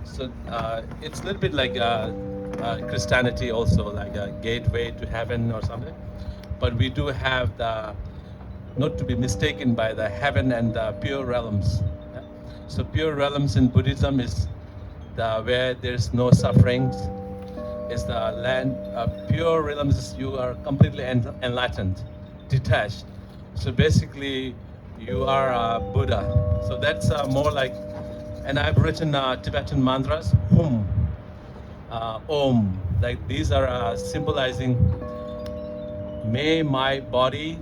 So it's a little bit like Christianity also, like a gateway to heaven or something. But we do have the, not to be mistaken by the heaven and the pure realms. Yeah? So pure realms in Buddhism is the where there's no sufferings, is the land. Pure realms is you are completely enlightened, detached. So basically, you are Buddha. So that's more like, and I've written Tibetan mantras, Om. Like these are symbolizing, may my body,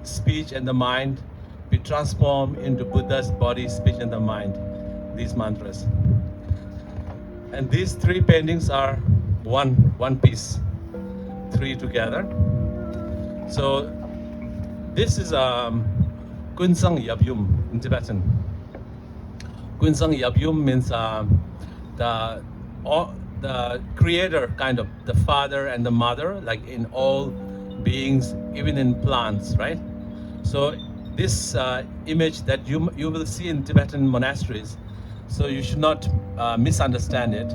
speech, and the mind be transformed into Buddha's body, speech, and the mind. These mantras. And these three paintings are one piece, three together. So this is Kunsang Yabyum in Tibetan. Kunsang Yabyum means the the creator, kind of the father and the mother, like in all beings, even in plants, right? So this image that you will see in Tibetan monasteries, so you should not misunderstand it,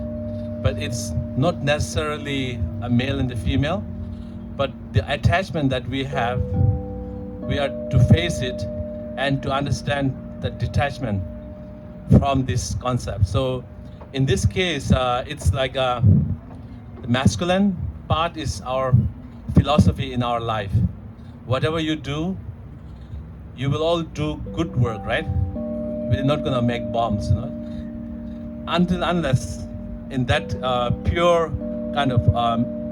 but it's not necessarily a male and a female, but the attachment that we have, we are to face it and to understand the detachment from this concept. So in this case, it's like the masculine part is our philosophy in our life. Whatever you do, you will all do good work, right? We're not gonna make bombs, you know, until unless in that pure kind of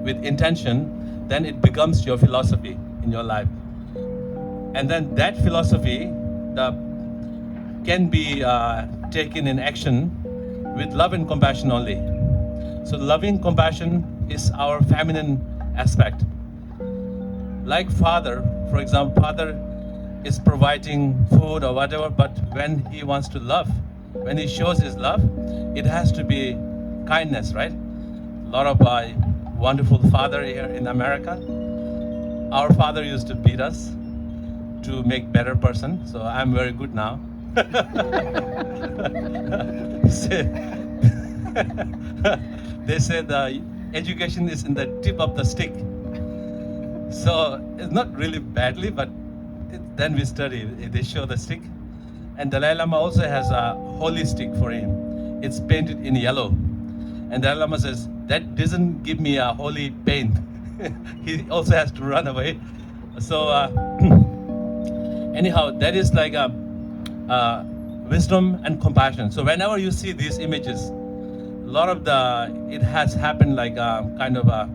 with intention, then it becomes your philosophy in your life. And then that philosophy can be taken in action with love and compassion only. So loving compassion is our feminine aspect. Like father, for example, father is providing food or whatever, but when he wants to love, when he shows his love, it has to be kindness, right? A lot of wonderful father here in America. Our father used to beat us to make better person, so I'm very good now. They say the education is in the tip of the stick. So it's not really badly, but then we study. They show the stick. And Dalai Lama also has a holy stick for him. It's painted in yellow. And Dalai Lama says, that doesn't give me a holy paint. He also has to run away. So anyhow, that is like a wisdom and compassion. So whenever you see these images, a lot of it has happened like a kind of a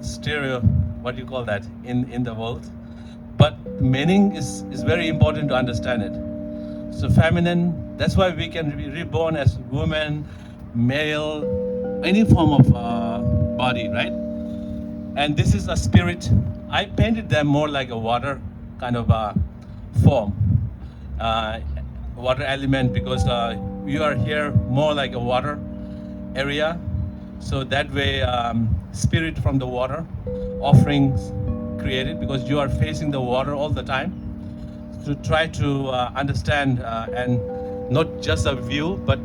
stereo, what do you call that, in the world. But meaning is very important to understand it. So feminine, that's why we can be reborn as woman, male, any form of body, right? And this is a spirit. I painted them more like a water kind of form, water element, because you are here more like a water area. So that way, spirit from the water, offerings created, because you are facing the water all the time, to try to understand and not just a view, but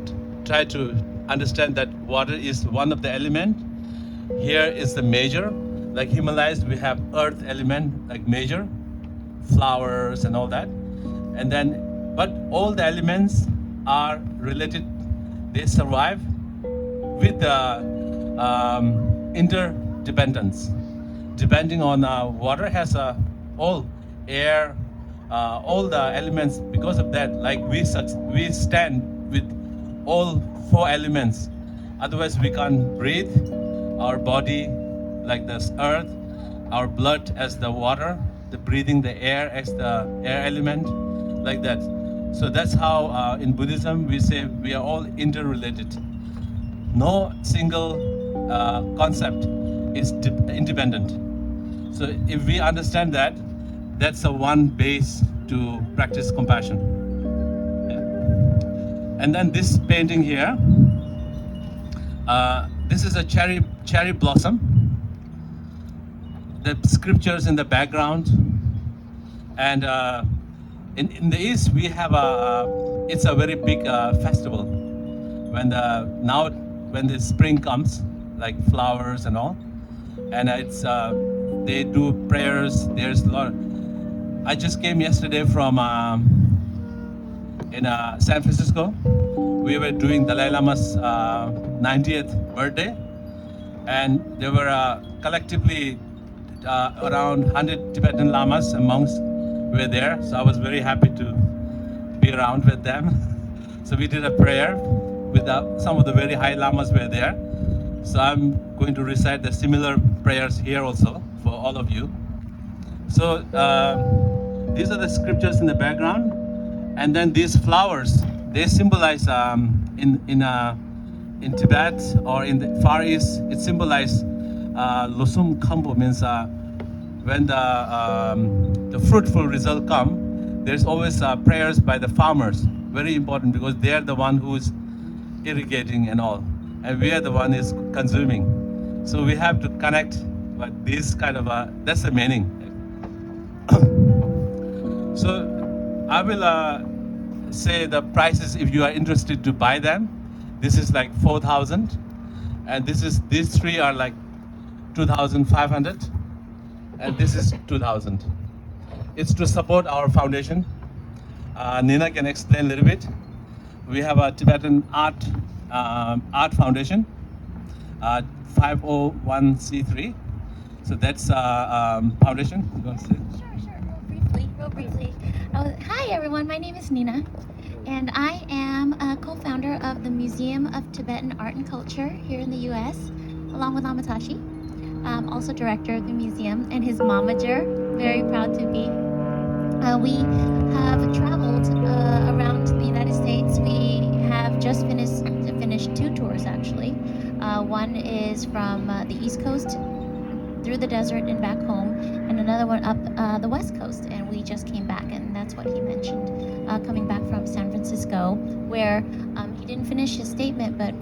try to understand that water is one of the element. Here is the major, like Himalayas, we have earth element, like major, flowers and all that. And then, but all the elements are related, they survive with the interdependence. Depending on water has all air, all the elements. Because of that, like we stand with all four elements. Otherwise, we can't breathe. Our body, like this earth, our blood as the water, the breathing the air as the air element, like that. So that's how in Buddhism we say we are all interrelated. No single concept is independent. So if we understand that, that's a one base to practice compassion. Yeah. And then this painting here, this is a cherry blossom. The scriptures in the background, and in the East we have it's a very big festival. when the spring comes, like flowers and all, and they do prayers. There's a lot. I just came yesterday from in San Francisco. We were doing Dalai Lama's 90th birthday, and there were collectively around 100 Tibetan lamas and monks were there. So I was very happy to be around with them. So we did a prayer with some of the very high lamas were there. So I'm going to recite the similar prayers here also for all of you. So these are the scriptures in the background, and then these flowers, they symbolize in Tibet or in the Far East, it symbolizes Losum Kambo, means when the fruitful result come, there's always prayers by the farmers. Very important because they are the one who's irrigating and all, and we are the one is consuming. So we have to connect. But this kind of that's the meaning. So I will say the prices if you are interested to buy them. This is like 4,000, and these three are like 2,500, and this is 2,000. It's to support our foundation. Nina can explain a little bit. We have a Tibetan art foundation, 501c3. So that's foundation. You want to say? Sure. Real briefly. Hi everyone, my name is Nina, and I am a co-founder of the Museum of Tibetan Art and Culture here in the U.S., along with Amatashi. I'm also director of the museum and his momager. Very proud to be. We have traveled around the United States. We have just finished two tours actually. One is from the East Coast through the desert and back home, and another one up the West Coast, and we just came back, and that's what he mentioned, coming back from San Francisco, where he didn't finish his statement, but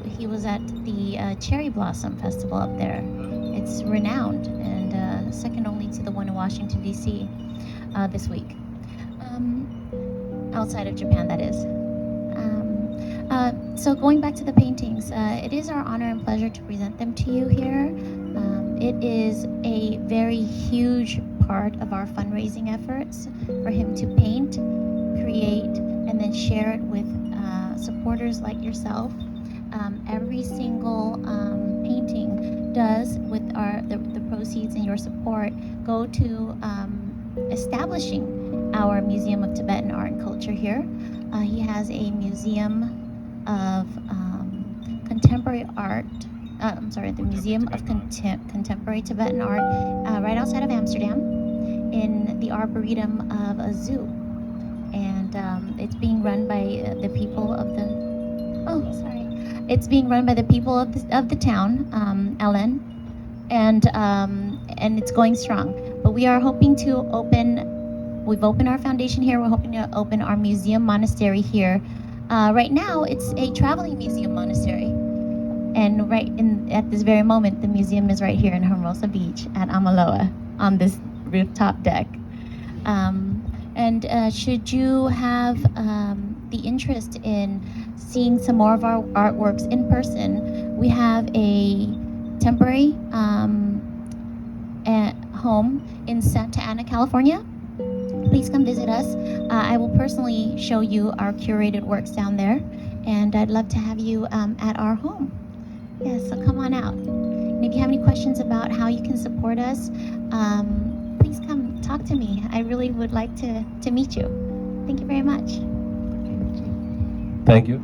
he was at the Cherry Blossom Festival up there. It's renowned and second only to the one in Washington, D.C. This week. Outside of Japan, that is. So going back to the paintings, it is our honor and pleasure to present them to you here. It is a very huge part of our fundraising efforts for him to paint, create, and then share it with supporters like yourself. Every single painting does, with the proceeds and your support, go to establishing our Museum of Tibetan Art and Culture here. He has a museum of contemporary art. The Museum of Contemporary Tibetan Art right outside of Amsterdam in the Arboretum of a zoo. And it's being run by the people of the... It's being run by the people of the town, Ellen, and it's going strong. But we are hoping to we've opened our foundation here. We're hoping to open our museum monastery here. Right now, it's a traveling museum monastery. And at this very moment, the museum is right here in Hermosa Beach at Amaloa on this rooftop deck. And should you have the interest in seeing some more of our artworks in person, we have a temporary home in Santa Ana, California. Please come visit us. I will personally show you our curated works down there, and I'd love to have you at our home. Yes, so come on out. And if you have any questions about how you can support us, please come talk to me. I really would like to meet you. Thank you very much. Thank you.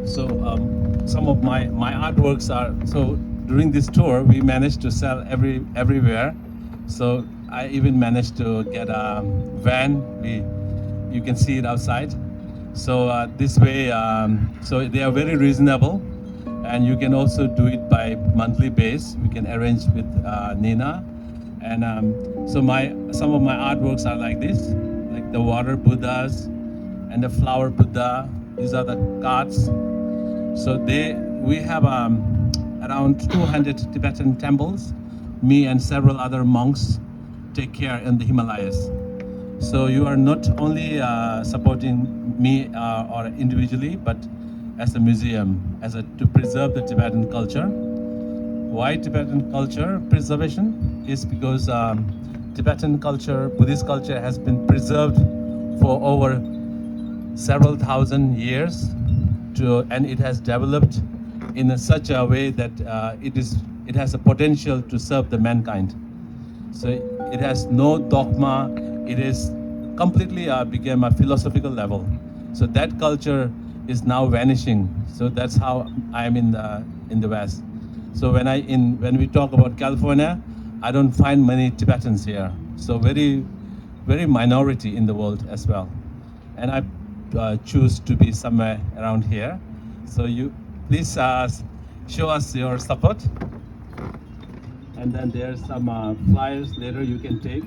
So some of my artworks are, so during this tour we managed to sell everywhere. So I even managed to get a van. You can see it outside. So this way, so they are very reasonable, and you can also do it by monthly base. We can arrange with Nina, and so some of my artworks are like this, like the water Buddhas and the flower Buddha. These are the cards. So we have around 200 Tibetan temples. Me and several other monks take care in the Himalayas. So you are not only supporting me or individually, but as a museum, to preserve the Tibetan culture. Why Tibetan culture preservation is because Tibetan culture, Buddhist culture, has been preserved for over several thousand years, and it has developed in such a way that it has a potential to serve the mankind. So it has no dogma. It is completely became a philosophical level. So that culture is now vanishing. So that's how I am in the West. So when we talk about California, I don't find many Tibetans here. So very minority in the world as well. And I choose to be somewhere around here. So you please show us your support. And then there's some flyers later you can take.